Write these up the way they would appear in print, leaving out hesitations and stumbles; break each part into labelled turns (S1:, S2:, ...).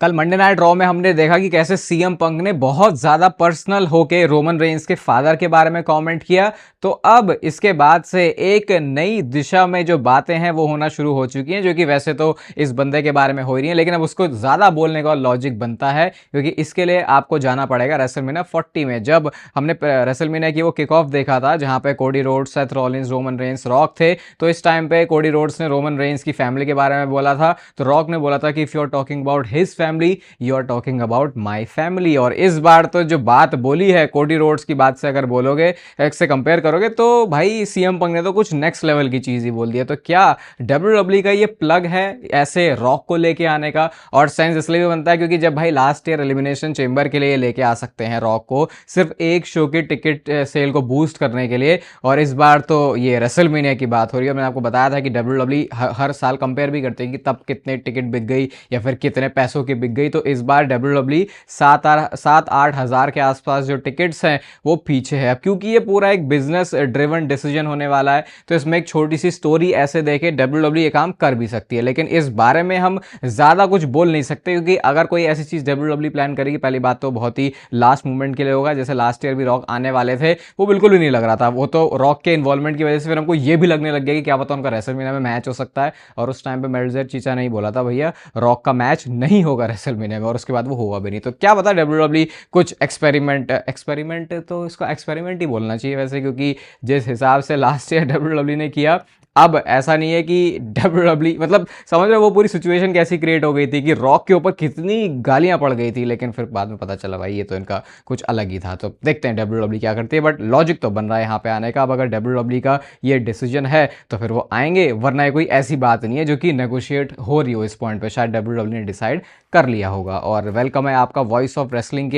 S1: कल Monday night raw में हमने देखा कि कैसे सीएम पंक ने बहुत ज्यादा पर्सनल होके रोमन रेंस के फादर के बारे में कमेंट किया। तो अब इसके बाद से एक नई दिशा में जो बातें हैं वो होना शुरू हो चुकी हैं, जो कि वैसे तो इस बंदे के बारे में हो ही रही है, लेकिन अब उसको ज्यादा बोलने का लॉजिक बनता है क्योंकि इसके लिए आपको जाना पड़ेगा रेसलमेनिया 40 में। जब हमने रेसलमेनिया की वो किक ऑफ देखा था जहां पे Cody Rhodes, Seth Rollins, Roman Reigns, rock थे, तो इस टाइम पे कोडी रोड्स ने रोमन रेंस की फैमिली के बारे में बोला था, तो रॉक ने बोला था कि if you are talking about his family you are talking about my family. और इस बार तो जो बात बोली है कोडी रोड्स की बात से अगर बोलोगे, से कंपेयर करोगे, तो भाई सीएम पंक ने तो कुछ नेक्स्ट लेवल की चीज ही बोल दिया। तो क्या डब्ल्यूडब्ल्यू का ये प्लग है ऐसे रॉक को लेके आने का? और सेंस इसलिए भी बनता है क्योंकि जब भाई लास्ट ईयर एलिमिनेशन चेंबर के लिए लेके आ सकते हैं रॉक को सिर्फ एक शो की टिकट सेल को बूस्ट करने के लिए, और इस बार तो ये रेसलमेनिया की बात हो रही है। मैंने आपको बताया था कि डब्ल्यूडब्ल्यू हर साल कंपेयर भी करते हैं कि तब कितने टिकट बिक गई या फिर कितने पैसों की बिक गई। तो इस बार डब्ल्यूडब्ल्यू 7-8 हज़ार के आसपास जो टिकट्स हैं वो पीछे है। अब क्योंकि ये पूरा एक बिजनेस ड्रिवन डिसीजन होने वाला है, तो इसमें एक छोटी सी स्टोरी ऐसे देके डब्ल्यूडब्ल्यू ये काम कर भी सकती है, लेकिन इस बारे में हम ज्यादा कुछ बोल नहीं सकते क्योंकि अगर कोई ऐसी चीज डब्ल्यूडब्ल्यू प्लान करेगी, पहली बात तो बहुत ही लास्ट मोमेंट के लिए होगा। जैसे लास्ट ईयर भी रॉक आने वाले थे, वो बिल्कुल भी नहीं लग रहा था, वो तो रॉक के इन्वॉल्वमेंट की वजह से फिर हमको ये भी लगने लग गया कि क्या पता उनका रेसलमेनिया में मैच हो सकता है। और उस टाइम पे मेल्जर चीचा नहीं बोला था भैया रॉक का मैच नहीं होगा रेसलमेनिया में, और उसके बाद वो हुआ भी नहीं। तो क्या पता डब्ल्यूडब्ल्यू कुछ एक्सपेरिमेंट तो इसको एक्सपेरिमेंट ही बोलना चाहिए वैसे, क्योंकि जिस हिसाब से लास्ट ईयर डब्ल्यूडब्ल्यू ने किया, अब ऐसा नहीं है कि डब्ल्यूडब्ल्यू मतलब समझ रहे हो वो पूरी सिचुएशन कैसी क्रिएट हो गई थी कि रॉक के ऊपर कितनी गालियां पड़ गई थी, लेकिन फिर बाद में पता चला भाई ये तो इनका कुछ अलग ही था। तो देखते हैं डब्ल्यूडब्ल्यू क्या करती है, बट लॉजिक तो बन रहा है यहाँ पे आने का। अब अगर डब्ल्यूडब्ल्यू का ये डिसीजन है तो फिर वो आएंगे, वरना ये कोई ऐसी बात नहीं है जो कि नेगोशिएट हो रही हो इस पॉइंट पे, शायद डब्ल्यूडब्ल्यू ने डिसाइड कर लिया होगा। और वेलकम है आपका वॉइस ऑफ रेसलिंग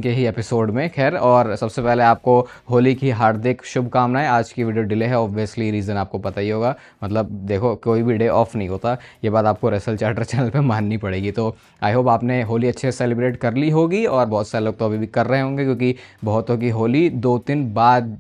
S1: के ही एपिसोड में। खैर, और सबसे पहले आपको होली की हार्दिक शुभकामनाएं। आज की वीडियो डिले है, ऑब्वियसली रीज़न आपको पता ही होगा, मतलब देखो कोई भी डे ऑफ नहीं होता, ये बात आपको रेसल चैटर चैनल पे माननी पड़ेगी। तो आई होप आपने होली अच्छे से सेलिब्रेट कर ली होगी, और बहुत सारे लोग तो अभी भी कर रहे होंगे क्योंकि बहुतों की होली 2-3 बाद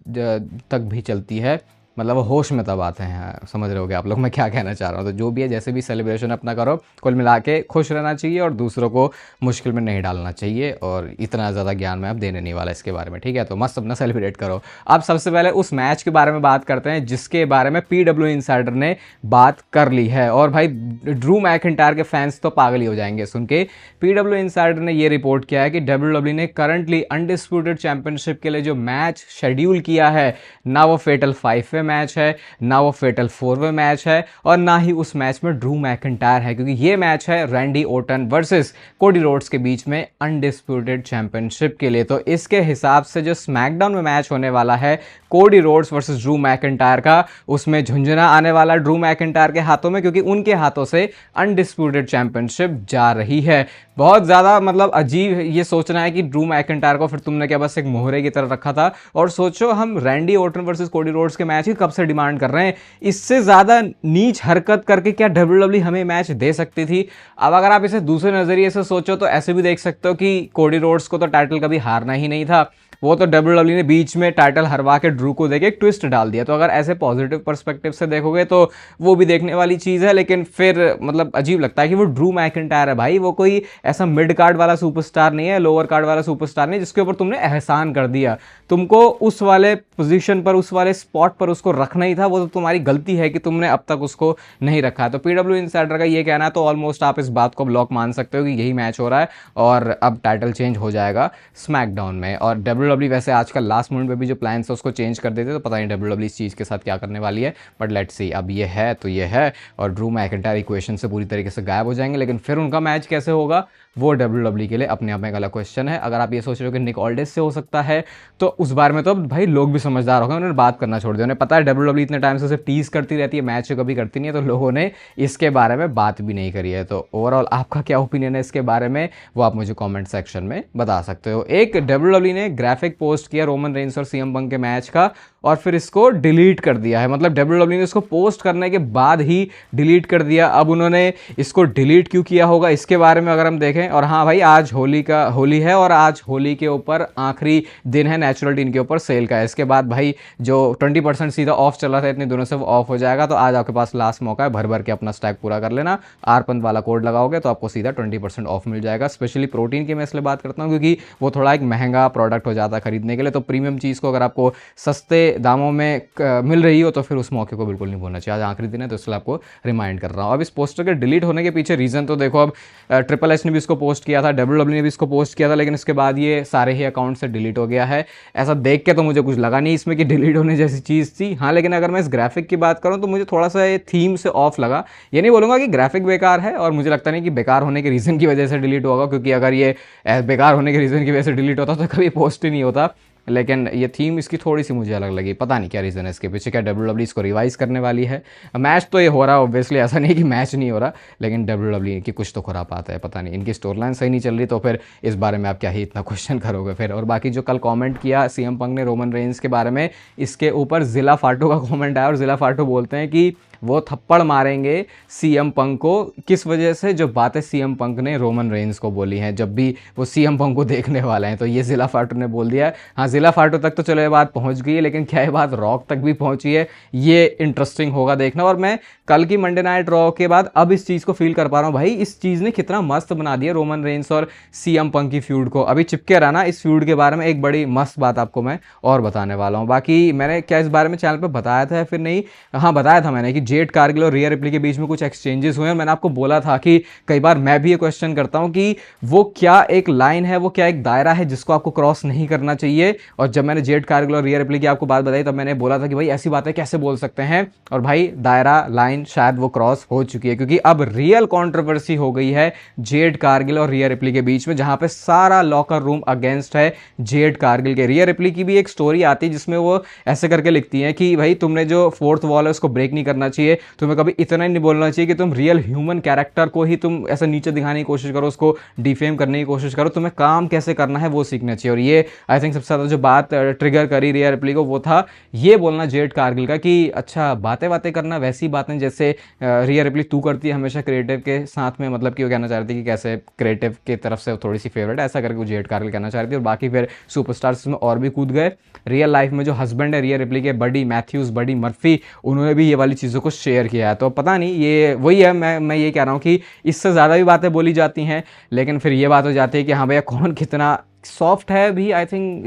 S1: तक भी चलती है, मतलब वो होश में तब आते हैं। समझ रहे होगे आप लोग मैं क्या कहना चाह रहा हूँ। तो जो भी है, जैसे भी सेलिब्रेशन अपना करो, कुल मिला के खुश रहना चाहिए और दूसरों को मुश्किल में नहीं डालना चाहिए। और इतना ज़्यादा ज्ञान मैं अब देने नहीं वाला इसके बारे में, ठीक है? तो मस्त अपना सेलिब्रेट करो। अब सबसे पहले उस मैच के बारे में बात करते हैं जिसके बारे में PW इनसाइडर ने बात कर ली है। और भाई ड्रू मैकिंटायर के फैंस तो पागल ही हो जाएंगे सुन के। PW इनसाइडर ने ये रिपोर्ट किया है कि डब्ल्यूडब्ल्यू ने करंटली अनडिस्प्यूटेड चैंपियनशिप के लिए जो मैच शेड्यूल किया है, ना वो फेटल 5 मैच है, ना वो फेटल 4 मैच है, और ना ही उस मैच में ड्रू मैकिंटायर है, क्योंकि ये मैच है Randy Orton versus Cody Rhodes के बीच में अनडिस्प्यूटेड चैंपियनशिप के लिए। तो इसके हिसाब से जो स्मैकडाउन में मैच होने वाला है Cody Rhodes versus Drew McIntyre का, उसमें झुंझुना आने वाला ड्रू मैकिंटायर के हाथों में, क्योंकि उनके हाथों से अनडिस्प्यूटेड चैंपियनशिप जा रही है। बहुत ज़्यादा मतलब अजीब ये सोचना है कि ड्रू मैकिंटायर को फिर तुमने क्या बस एक मोहरे की तरह रखा था। और सोचो हम Randy Orton versus Cody Rhodes के मैच ही कब से डिमांड कर रहे हैं, इससे ज़्यादा नीच हरकत करके क्या डब्ल्यूडब्ल्यू हमें मैच दे सकती थी? अब अगर आप इसे दूसरे नज़रिए से सोचो तो ऐसे भी देख सकते हो कि कोडी रोड्स को तो टाइटल कभी हारना ही नहीं था, वो तो डब्ल्यूडब्ल्यू ने बीच में टाइटल हरवा के ड्रू को देके एक ट्विस्ट डाल दिया। तो अगर ऐसे पॉजिटिव पर्सपेक्टिव से देखोगे तो वो भी देखने वाली चीज़ है, लेकिन फिर मतलब अजीब लगता है कि वो ड्रू मैकिंटायर है भाई, वो कोई ऐसा मिड कार्ड वाला सुपरस्टार नहीं है, लोअर कार्ड वाला सुपरस्टार नहीं जिसके ऊपर तुमने एहसान कर दिया। तुमको उस वाले पोजीशन पर, उस वाले स्पॉट पर उसको रखना ही था, वो तो तुम्हारी गलती है कि तुमने अब तक उसको नहीं रखा है। तो PW इनसाइडर का ये कहना है, तो ऑलमोस्ट आप इस बात को ब्लॉक मान सकते हो कि यही मैच हो रहा है और अब टाइटल चेंज हो जाएगा स्मैकडाउन में। और डब्ल्यूडब्ल्यू वैसे आजकल लास्ट मोमेंट पे भी जो प्लान्स है उसको चेंज कर देते, तो पता नहीं डब्ल्यूडब्ल्यू इस चीज़ के साथ क्या करने वाली है, बट लेट्स सी। अब ये है तो ये है, और ड्रू मैकिंटायर इक्वेशन से पूरी तरीके से गायब हो जाएंगे, लेकिन फिर उनका मैच कैसे होगा वो डब्ल्यूडब्ल्यू के लिए अपने आप में एक अलग क्वेश्चन है। अगर आप ये सोच रहे हो कि निक ऑल्डिस से हो सकता है, तो उस बारे में तो भाई लोग भी समझदार हो गए, उन्होंने बात करना छोड़ दिया। उन्हें पता है डब्ल्यूडब्ल्यू इतने टाइम से सिर्फ टीज करती रहती है, मैच कभी करती नहीं है, तो लोगों ने इसके बारे में बात भी नहीं करी है। तो ओवरऑल आपका क्या ओपिनियन है इसके बारे में, वो आप मुझे कॉमेंट सेक्शन में बता सकते हो। एक डब्ल्यूडब्ल्यू ने ग्राफिक पोस्ट किया रोमन रेंस और CM पंक के मैच का, और फिर इसको डिलीट कर दिया है। मतलब WWE ने इसको पोस्ट करने के बाद ही डिलीट कर दिया। अब उन्होंने इसको डिलीट क्यों किया होगा इसके बारे में अगर हम देखें, और हाँ भाई आज होली है और आज होली के ऊपर आखिरी दिन है नेचुरल टीन के ऊपर सेल का। इसके बाद भाई जो 20% सीधा ऑफ चला था इतने दिनों से वो ऑफ हो जाएगा। तो आज आपके पास लास्ट मौका है, भर भर के अपना स्टैक पूरा कर लेना। आरपंत वाला कोड लगाओगे तो आपको सीधा 20% ऑफ मिल जाएगा। स्पेशली प्रोटीन की मैं इसलिए बात करता हूँ क्योंकि वो थोड़ा एक महंगा प्रोडक्ट हो जाता है खरीदने के लिए। तो प्रीमियम चीज़ को अगर आपको सस्ते दामों में मिल रही हो तो फिर उस मौके को बिल्कुल नहीं भूलना चाहिए। आज आखिरी दिन है तो इसलिए आपको रिमाइंड कर रहा हूँ। अब इस पोस्टर के डिलीट होने के पीछे रीज़न तो देखो, अब ट्रिपल एच ने भी इसको पोस्ट किया था, WWE ने भी इसको पोस्ट किया था, लेकिन इसके बाद ये सारे ही अकाउंट से डिलीट हो गया है। ऐसा देख के तो मुझे कुछ लगा नहीं इसमें कि डिलीट होने जैसी चीज़ थी। हाँ लेकिन अगर मैं इस ग्राफिक की बात करूँ तो मुझे थोड़ा सा ये थीम से ऑफ लगा। ये नहीं बोलूँगा कि ग्राफिक बेकार है, और मुझे लगता नहीं कि बेकार होने के रीज़न की वजह से डिलीट होगा, क्योंकि अगर ये बेकार होने के रीज़न की वजह से डिलीट होता तो कभी पोस्ट ही नहीं होता। लेकिन ये थीम इसकी थोड़ी सी मुझे अलग लगी, पता नहीं क्या रीज़न है इसके पीछे। क्या WWE इसको रिवाइज करने वाली है? मैच तो ये हो रहा है ऑब्वियसली, ऐसा नहीं कि मैच नहीं हो रहा, लेकिन WWE की कुछ तो खुरापात है, पता नहीं इनकी स्टोरी लाइन सही नहीं चल रही। तो फिर इस बारे में आप क्या ही इतना क्वेश्चन करोगे फिर। और बाकी जो कल कमेंट किया CM पंक ने रोमन रेंज के बारे में, इसके ऊपर ज़िला फाटो का कमेंट आया और ज़िला फाटो बोलते हैं कि वो थप्पड़ मारेंगे CM पंक को। किस वजह से? जो बातें CM पंक ने रोमन रेंज को बोली हैं जब भी वो CM पंक को देखने वाले हैं। तो ये ज़िला फाटो ने बोल दिया है। हाँ ज़िला फाटो तक तो चलो ये बात पहुंच गई है, लेकिन क्या ये बात रॉक तक भी पहुंची है? ये इंटरेस्टिंग होगा देखना। और मैं कल की मंडे नाइट रॉ के बाद अब इस चीज़ को फील कर पा रहा हूँ, भाई इस चीज़ ने कितना मस्त बना दिया रोमन रेंज और CM पंक की फ्यूड को। अभी चिपके रहना इस फ्यूड के बारे में, एक बड़ी मस्त बात आपको मैं और बताने वाला हूँ। बाकी मैंने क्या इस बारे में चैनल पर बताया था या फिर नहीं? हाँ बताया था मैंने कि जेड कारगिल और रिया रिप्ली के बीच में कुछ एक्सचेंजेस हुए हैं। मैंने आपको बोला था कि कई बार मैं भी ये क्वेश्चन करता हूं कि वो क्या एक लाइन है, वो क्या एक दायरा है जिसको आपको क्रॉस नहीं करना चाहिए। और जब मैंने जेड कारगिल और रिया रिप्ली की आपको बात बताई तब मैंने बोला था कि भाई ऐसी बातें कैसे बोल सकते हैं। और भाई दायरा लाइन शायद वो क्रॉस हो चुकी है, क्योंकि अब रियल कंट्रोवर्सी हो गई है जेड कारगिल और रिया रिप्ली के बीच में, जहां पे सारा लॉकर रूम अगेंस्ट है जेड कारगिल के। रिया रिप्ली की भी एक स्टोरी आती है जिसमें वो ऐसे करके लिखती है कि भाई तुमने जो फोर्थ वॉल है उसको ब्रेक नहीं करना चाहिए, तुम्हें कभी इतना ही नहीं बोलना चाहिए कि तुम रियल ह्यूमन कैरेक्टर को ही तुम ऐसा नीचे दिखाने की कोशिश करो, उसको डिफेम करने की कोशिश करो, तुम्हें काम कैसे करना है वो सीखना चाहिए। और ये आई थिंक सबसे ज़्यादा जो बात ट्रिगर करी रिया रिप्ली को वो था ये बोलना जेड कारगिल का कि अच्छा बातें बातें करना, वैसी बातें जैसे रिया रिप्ली तू करती है हमेशा क्रिएटिव के साथ में। मतलब कि वो कहना चाह रही थी कि कैसे क्रिएटिव की तरफ से थोड़ी सी फेवरेट है, ऐसा करके वो जेड कारगिल कहना चाह रही थी। और बाकी फिर सुपरस्टार्स में और भी कूद गए। रियल लाइफ में जो हस्बैंड है रिया रिप्ली के, बडी मैथ्यूज, बडी मर्फी, उन्होंने भी ये वाली चीज़ों को शेयर किया है। तो पता नहीं ये वही है, मैं ये कह रहा हूँ कि इससे ज़्यादा भी बातें बोली जाती हैं, लेकिन फिर ये बात हो जाती है कि हाँ भैया कौन कितना सॉफ्ट है भी। I think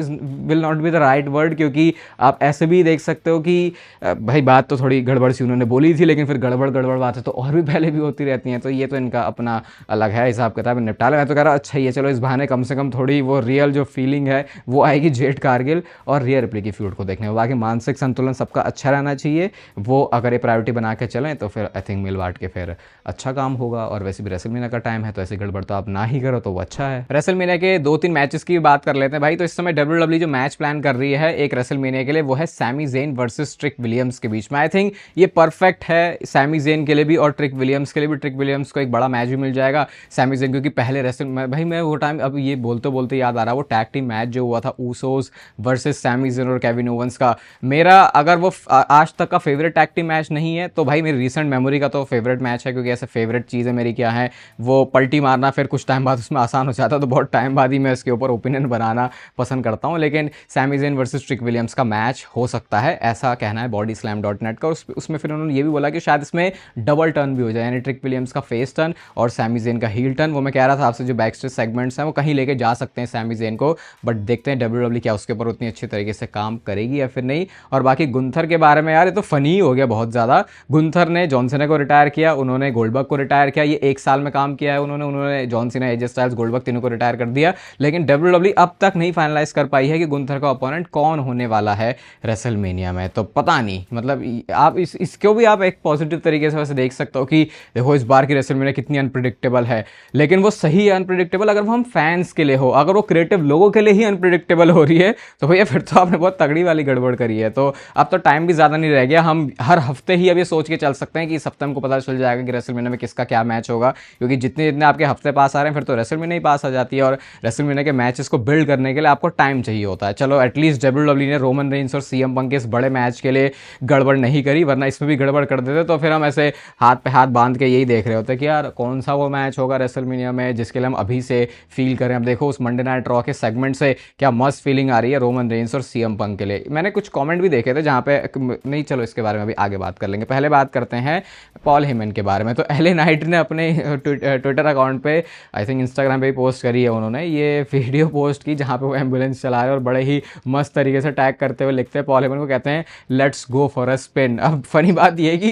S1: will not be the right word, क्योंकि आप ऐसे भी देख सकते हो कि भाई बात तो थोड़ी गड़बड़ सी उन्होंने बोली थी, लेकिन फिर गड़बड़ बातें तो और भी पहले भी होती रहती हैं। तो ये तो इनका अपना अलग है हिसाब किताब, निपटा लो। मैं तो कह रहा अच्छा ही है, चलो इस बहाने कम से कम थोड़ी वो रियल जो फीलिंग है वो आएगी जेड कारगिल और रिया रिप्ली की फ्यूड को देखने में। बाकी मानसिक संतुलन सबका अच्छा रहना चाहिए, वो अगर ये प्रायोरिटी बना के चलें तो फिर आई थिंक मिल बांट के फिर अच्छा काम होगा। और वैसे भी रेसलमेनिया का टाइम है तो ऐसी गड़बड़ तो आप ना ही करो तो वो अच्छा है। रेसलमेनिया के 2-3 मैचेस की बात कर लेते हैं भाई। तो इस समय WWE जो मैच प्लान कर रही है एक रेसलमेनिया के लिए, वो है Sami Zayn versus Trick Williams के बीच में। आई थिंक ये परफेक्ट है सैमी ज़ेन के लिए भी और ट्रिक विलियम्स के लिए भी। ट्रिक विलियम्स को एक बड़ा मैच भी मिल जाएगा। सैमी ज़ेन क्योंकि पहले भाई मैं वो टाइम अब ये बोलते बोलते याद आ रहा, वो टैग टीम मैच जो हुआ था ऊसोस वर्सेस सैमी ज़ेन और केविन ओवेंस का, मेरा अगर वो आज तक का फेवरेट टैग टीम मैच नहीं है तो भाई मेरी रिसेंट मेमोरी का तो फेवरेट मैच है। क्योंकि ऐसे फेवरेट चीज़ें मेरी क्या है, वो पलटी मारना फिर कुछ टाइम बाद उसमें आसान हो जाता, तो बहुत टाइम बाद ही मैं इसके ऊपर ओपिनियन बनाना पसंद करता हूं। लेकिन Sami Zayn versus Trick Williams का मैच हो सकता है, ऐसा कहना है bodyslam.net का। उसमें फिर उन्होंने ये भी बोला कि शायद इसमें डबल टर्न भी हो जाए, यानी ट्रिक विलियम्स का फेस टर्न और सैमी ज़ेन का हील टर्न। वो मैं कह रहा था आपसे जो बैक स्टेज सेगमेंट्स हैं वो कहीं लेके जा सकते हैं सैमी ज़ेन को, बट देखते हैं WWE क्या उसके ऊपर उतनी अच्छी तरीके से काम करेगी या फिर नहीं। और बाकी गुंथर के बारे में यार ये तो फनी हो गया बहुत ज़्यादा। गुंथर ने जॉन सीना को रिटायर किया, उन्होंने गोल्डबर्ग को रिटायर किया, ये 1 साल में काम किया है उन्होंने John Cena, AJ Styles, Goldberg तीनों को रिटायर कर दिया। लेकिन WWE अब तक नहीं फाइनलाइज कर पाई है कि गुंथर का ओपोनेंट कौन होने वाला है रेसलमेनिया में। तो पता नहीं, मतलब आप इसको भी आप एक पॉजिटिव तरीके से वैसे देख सकते हो कि देखो इस बार की रेसलमेनिया कितनी अनप्रिडिक्टेबल है, लेकिन वो सही है अनप्रिडिक्टेबल अगर वो हम फैंस के लिए हो। अगर वो क्रिएटिव लोगों के लिए ही अनप्रिडिक्टेबल हो रही है तो भैया फिर तो आपने बहुत तगड़ी वाली गड़बड़ करी है। तो अब तो टाइम भी ज़्यादा नहीं रह गया, हम हर हफ्ते ही अब ये सोच के चल सकते हैं कि इस हफ्ते हमको पता चल जाएगा कि रेसलमेनिया में किसका क्या मैच होगा। क्योंकि जितने आपके हफ्ते पास आ रहे हैं फिर तो रेसलमेनिया ही पास आ जाती है, और रेसलमेनिया के मैच मैचेस को बिल्ड करने के लिए आपको टाइम चाहिए होता है। चलो एटलीस्ट डब्ल्यूडब्ल्यू ने रोमन रेंस और सीएम पंक के इस बड़े मैच के लिए गड़बड़ नहीं करी, वरना इसमें भी गड़बड़ कर देते तो फिर हम ऐसे हाथ पे हाथ बांध के यही देख रहे होते कि यार कौन सा वो मैच होगा रेसलमेनिया में जिसके लिए हम अभी से फील करें। अब देखो उस मंडे नाइट रॉ के सेगमेंट से क्या मस्त फीलिंग आ रही है रोमन रेंस और सीएम पंक के लिए। मैंने कुछ कमेंट भी देखे थे जहाँ पे, नहीं चलो इसके बारे में अभी आगे बात कर लेंगे, पहले बात करते हैं पॉल हेमन के बारे में। तो एलए नाइट ने अपने ट्विटर अकाउंट पे, आई थिंक इंस्टाग्राम पे भी पोस्ट करी है उन्होंने, ये वीडियो पोस्ट की जहाँ पे वो एम्बुलेंस चला रहे हैं और बड़े ही मस्त तरीके से टैग करते हुए लिखते हैं पॉल हेमन को, कहते हैं let's go for a spin. अब फनी बात ये है कि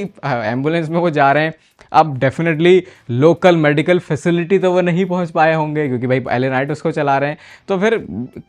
S1: एम्बुलेंस में वो जा रहे हैं, अब डेफिनेटली लोकल मेडिकल फैसिलिटी तो वो नहीं पहुंच पाए होंगे क्योंकि भाई एलए नाइट उसको चला रहे हैं, तो फिर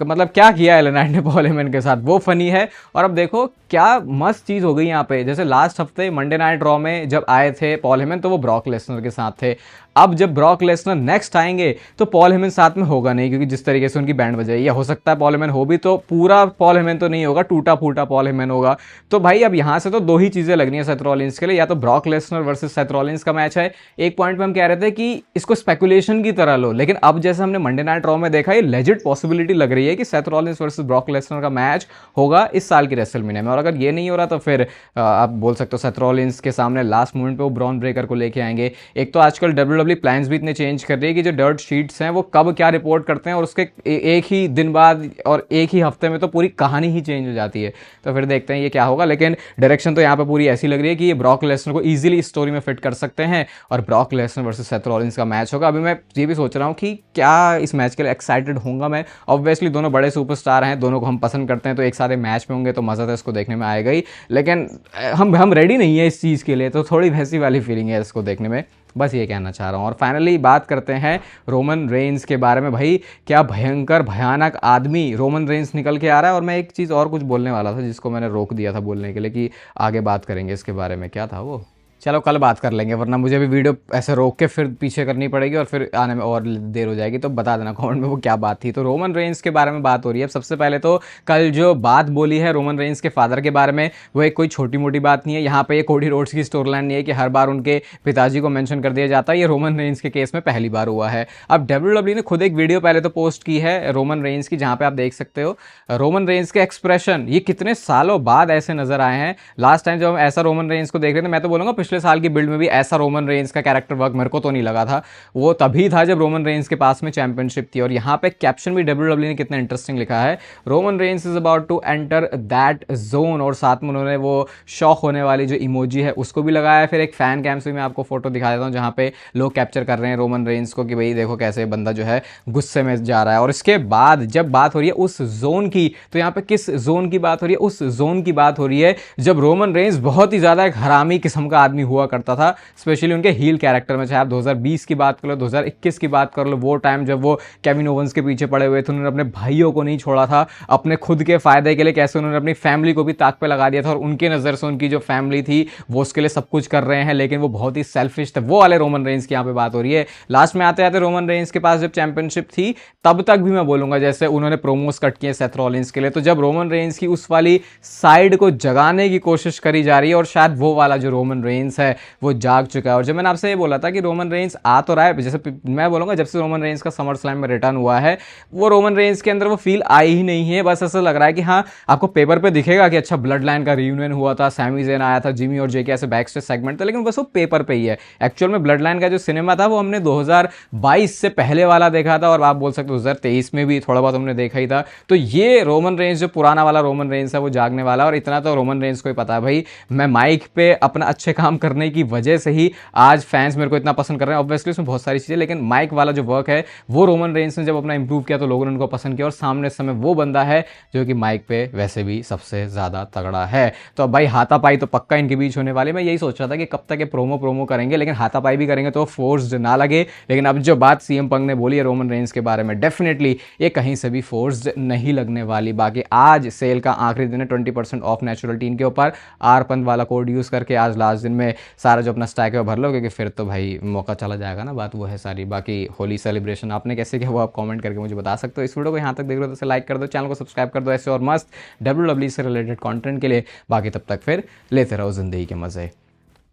S1: मतलब क्या किया एलए नाइट ने पॉल हेमन के साथ, वो फनी है। और अब देखो क्या मस्त चीज़ हो गई यहाँ पे, जैसे लास्ट हफ्ते मंडे नाइट रॉ में जब आए थे पॉल हेमन तो वो ब्रॉक लेसनर के साथ थे, अब जब ब्रॉक लेसनर नेक्स्ट आएंगे तो पॉल हेमन साथ में होगा नहीं, क्योंकि जिस तरीके से उनकी बैंड बजाई, या हो सकता है पॉल हेमन हो भी तो पूरा पॉल हेमन तो नहीं होगा, टूटा फूटा पॉल हेमन होगा। तो भाई अब यहाँ से तो दो ही चीज़ें लगनी है सेथ रॉलिंस के लिए, या तो Brock Lesnar versus Seth Rollins का मैच है। एक पॉइंट पे हम कह रहे थे कि इसको स्पेकुलेशन की तरह लो, लेकिन अब जैसे हमने मंडे नाइट रॉ में देखा ये लेजिट पॉसिबिलिटी लग रही है कि Seth Rollins versus Brock Lesnar का मैच होगा इस साल की रेसलमेनिया में। और अगर ये नहीं हो रहा तो फिर आप बोल सकते हो सेथ रॉलिंस के सामने लास्ट मोमेंट पे वो ब्रॉन ब्रेकर को लेके आएंगे। एक तो आजकल डब्ल्यूडब्ल्यू प्लान्स भी इतने चेंज कर रही है कि जो डर्ट शीट्स हैं वो कब क्या रिपोर्ट करते हैं और उसके एक ही दिन बाद और एक ही हफ्ते में तो पूरी कहानी ही चेंज हो जाती है। तो फिर देखते हैं ये क्या होगा, लेकिन डायरेक्शन तो यहाँ पे पूरी ऐसी लग रही है कि ये ब्रॉक लेसनर को इजीली इस स्टोरी में फिट कर सकते हैं और Brock Lesnar versus Seth Rollins का मैच होगा। अभी मैं ये भी सोच रहा हूँ कि क्या इस मैच के लिए एक्साइटेड होऊंगा मैं। ऑब्वियसली दोनों बड़े सुपरस्टार हैं, दोनों को हम पसंद करते हैं, तो एक सारे मैच में होंगे तो मज़ा तो इसको देखने में आएगा ही, लेकिन हम रेडी नहीं है इस चीज़ के लिए, तो थोड़ी वैसी वाली फीलिंग है इसको देखने में, बस ये कहना चाह रहा हूँ। और फाइनली बात करते हैं रोमन रेंस के बारे में। भाई क्या भयंकर भयानक आदमी रोमन रेंस निकल के आ रहा है। और मैं एक चीज़ और कुछ बोलने वाला था जिसको मैंने रोक दिया था बोलने के लिए कि आगे बात करेंगे इसके बारे में, क्या था वो, चलो कल बात कर लेंगे, वरना मुझे भी वीडियो ऐसे रोक के फिर पीछे करनी पड़ेगी और फिर आने में और देर हो जाएगी। तो बता देना कमेंट में वो क्या बात थी। तो रोमन रेंस के बारे में बात हो रही है। अब सबसे पहले तो कल जो बात बोली है रोमन रेंस के फादर के बारे में, वो एक कोई छोटी मोटी बात नहीं है। यहाँ पे ये कोडी रोड्स की स्टोरी लाइन नहीं है कि हर बार उनके पिताजी को मेंशन कर दिया जाता है, ये रोमन रेंस के केस में पहली बार हुआ है। अब डब्ल्यूडब्ल्यू ने खुद एक वीडियो पहले तो पोस्ट की है रोमन रेंस की, जहाँ पे आप देख सकते हो रोमन रेंस के एक्सप्रेशन ये कितने सालों बाद ऐसे नजर आए हैं। लास्ट टाइम जब हम ऐसा रोमन रेंस को देख रहे थे, मैं तो बोलूँगा पिछले साल की बिल्ड में भी ऐसा रोमन रेंस का कैरेक्टर वर्क मेरे को तो नहीं लगा था, वो तभी था जब रोमन रेंस के पास में चैंपियनशिप थी। और यहाँ पे कैप्शन भी डब्ल्यूडब्ल्यू ने कितना इंटरेस्टिंग लिखा है, Roman Reigns is about to enter that zone, और साथ में उन्होंने वो शॉक होने वाली जो इमोजी है उसको भी लगाया है। फिर एक फैन कैम से मैं आपको फोटो दिखा देता हूँ जहाँ पे लोग कैप्चर कर रहे हैं रोमन रेंस को कि भाई देखो कैसे बंदा जो है गुस्से में जा रहा है। और इसके बाद जब बात हो रही है उस जोन की, तो यहाँ पे किस जोन की बात हो रही है, उस जोन की बात हो रही है जब रोमन रेंस बहुत ही ज्यादा एक हरामी किस्म का आदमी हुआ करता था, स्पेशली उनके हील कैरेक्टर में। चाहे आप 2020 की बात कर लो, 2021 की बात कर लो, वो टाइम जब वो केविन ओवेंस के पीछे पड़े हुए थे, उन्होंने अपने भाइयों को नहीं छोड़ा था अपने खुद के फायदे के लिए, कैसे उन्होंने अपनी फैमिली को भी ताक पे लगा दिया था और उनके नज़र से उनकी जो फैमिली थी वो उसके लिए सब कुछ कर रहे हैं, लेकिन वो बहुत ही सेल्फिश थे। वो वाले रोमन रेंस की यहाँ पे बात हो रही है। लास्ट में आते आते रोमन रेंस के पास जब चैंपियनशिप थी तब तक भी मैं बोलूंगा जैसे उन्होंने प्रोमोस कट किए सेथ रॉलिंस के लिए, तो जब रोमन रेंस की उस वाली साइड को जगाने की कोशिश करी जा रही है और शायद वो वाला जो रोमन रेंस है वो जाग चुका है। और जब मैंने आपसे ये बोला था कि रोमन रेंस आ तो रहा है, जैसे मैं बोलूंगा जब से रोमन रेंस का समर स्लैम में रिटर्न हुआ है वो रोमन रेंस के अंदर वो फील आई ही नहीं है। बस ऐसा लग रहा है कि हाँ आपको पेपर पे दिखेगा कि अच्छा ब्लड लाइन का रियूनियन हुआ था, सैमी ज़ेन आया था, जिमी और जेके ऐसे बैक स्टेज सेगमेंट था, लेकिन बस वो पेपर पे ही है। एक्चुअल में ब्लड लाइन का जो सिनेमा था वो हमने 2022 से पहले वाला देखा था और आप बोल सकते हो 2023 में भी थोड़ा बहुत हमने देखा ही था। तो ये रोमन रेंस जो पुराना वाला रोमन रेंस है वो जागने वाला। और इतना तो रोमन रेंस को ही पता है भाई, मैं माइक पे अपना अच्छे काम करने की वजह से ही आज फैंस मेरे को इतना पसंद कर रहे हैं। ऑब्वियसली उसमें बहुत सारी चीज़ें, लेकिन माइक वाला जो वर्क है वो रोमन रेंस ने जब अपना इंप्रूव किया तो लोगों ने उनको पसंद किया और सामने समय वो बंदा है जो कि माइक पे वैसे भी सबसे ज़्यादा तगड़ा है। तो अब भाई हाथापाई तो पक्का इनके बीच होने वाली। मैं यही सोच रहा था कि कब तक ये प्रोमो करेंगे, लेकिन हाथापाई भी करेंगे तो फोर्स्ड ना लगे। लेकिन अब जो बात सीएम पंक ने बोली है रोमन रेंस के बारे में, डेफिनेटली ये कहीं से भी फोर्स्ड नहीं लगने वाली। बाकी आज सेल का आखिरी दिन है, 20% ऑफ नेचुरल टीन के ऊपर आर पंत वाला कोड यूज़ करके आज लास्ट दिन में सारा जो अपना स्टैक है वो भर लो, क्योंकि फिर तो भाई मौका चला जाएगा ना, बात वो है सारी। बाकी होली सेलिब्रेशन आपने कैसे किया वो आप कमेंट करके मुझे बता सकते हो। इस वीडियो को यहाँ तक देख रहे हो तो लाइक कर दो, चैनल को सब्सक्राइब कर दो ऐसे और मस्त डब्ल्यूडब्ल्यूई से रिलेटेड कंटेंट के लिए। बाकी तब तक फिर लेते रहो ज़िंदगी के मज़े।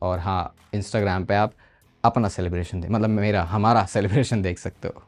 S1: और हाँ, इंस्टाग्राम पे आप अपना सेलिब्रेशन मतलब हमारा सेलिब्रेशन देख सकते हो।